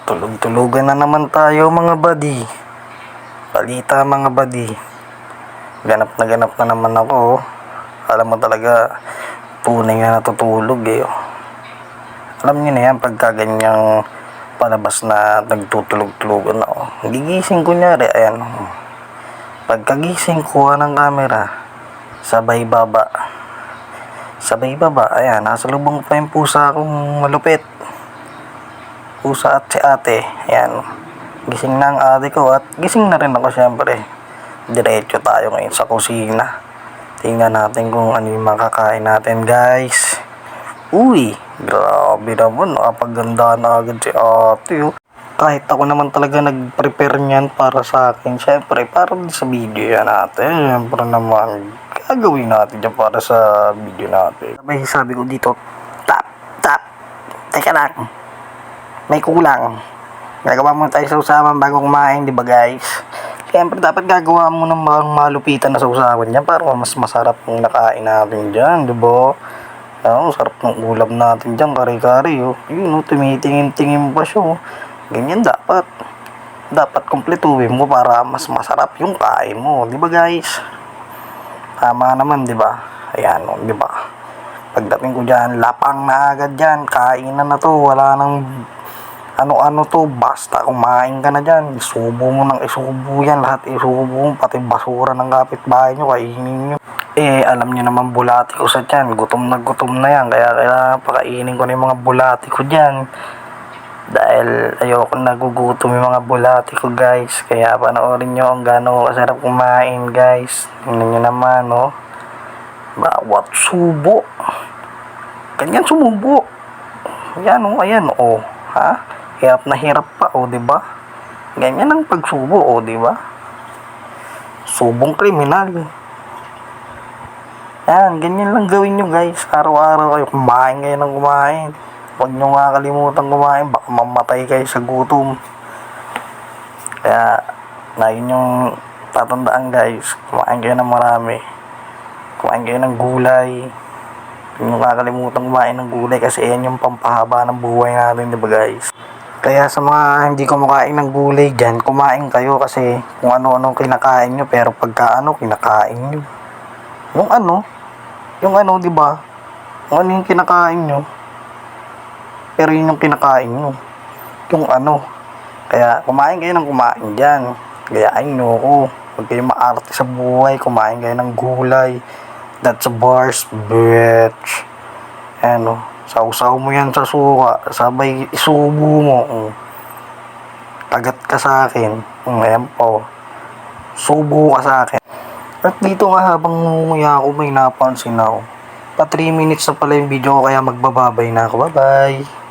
Tulog-tulugan na naman tayo mga buddy. Balita mga buddy. Ganap na naman ako. Alam mo talaga, tunay na natutulog eh. Alam niyo na yan, pagka ganyang palabas na nagtutulog-tulugan ako. Gigising kunyari, ayan. Pagkagising ko ng camera, sabay baba. Ayan, nasa lubong pa yung pusa akong malupit. Pusa at si ate, ayan. Gising na ang ate ko at gising na rin ako syempre. Diretso tayo ngayon sa kusina. Tingnan natin kung ano yung makakain natin guys. Uy, grabe naman, nakapaganda na agad si ate oh. Kahit ako naman talaga nag-prepare niyan para sa akin. Syempre, para sa video yan natin. Syempre naman, gagawin natin yan para sa video natin. Sabi ko dito, tap. Teka lang, may kulang. Gagawa mo tayo sa usawan bago kumain, di ba guys? Syempre, dapat gagawa mo ng mga malupitan na sa usawan yan para mas masarap yung nakain natin dyan, di ba? Sarap ng ulam natin dyan, kare-kare oh. Yun oh, tumitingin-tingin pa siya oh. Ganyan dapat. Dapat kumpletuhin mo para mas masarap yung kain mo, di ba guys? Tama naman, di ba? Ayan, di ba? Pagdating ko dyan, lapang na agad dyan. Kainan na to, wala nang ano-ano to. Basta kumain ka na dyan. Isubo mo ng isubo yan. Lahat isubo mo, pati basura ng kapitbahay nyo, kainin nyo. Alam nyo naman bulati ko sa dyan. Gutom na yan. Kaya pakainin ko na yung mga bulati ko dyan. Dahil ayoko nagugutom yung mga bulati ko guys. Kaya panoorin nyo kung gaano kasarap kumain guys. Tingnan nyo naman oh. Bawat subo. Ganyan sumubo. Yan oh, ayan oh. Ha? Hirap na hirap pa oh, di ba? Ganyan ang pagsubo oh, di ba? Subong kriminal. Yan, ganyan lang gawin nyo guys. Araw-araw kayo kumain kayo ng kumain. Huwag nyo nga kalimutan kumain, baka mamatay kayo sa gutom. Kaya, na yun yung tatandaan guys, kumain kayo ng marami. Kumain kayo ng gulay. Huwag nyo kakalimutan kumain ng gulay kasi yan yung pampahaba ng buhay natin, diba guys? Kaya sa mga hindi kumakain ng gulay dyan, kumain kayo kasi kung ano-ano kinakain nyo, pero pagka kinakain nyo. Yung ano, diba? Kung ano yung kinakain nyo, pero yun yung kinakain nyo. Yung ano. Kaya kumain kayo ng kumain dyan. Gayain nyo ako. Huwag kayo maarte sa buhay. Kumain kayo ng gulay. That's a bars, bitch. Ano. Sausaw mo yan sa suka. Sabay isubo mo. Kagat ka sa akin. Ayan po. Subo ka sa akin. At dito nga habang nguya ako may napansin ako. Pa 3 minutes na pala yung video ko kaya magbababay na ako. Bye bye.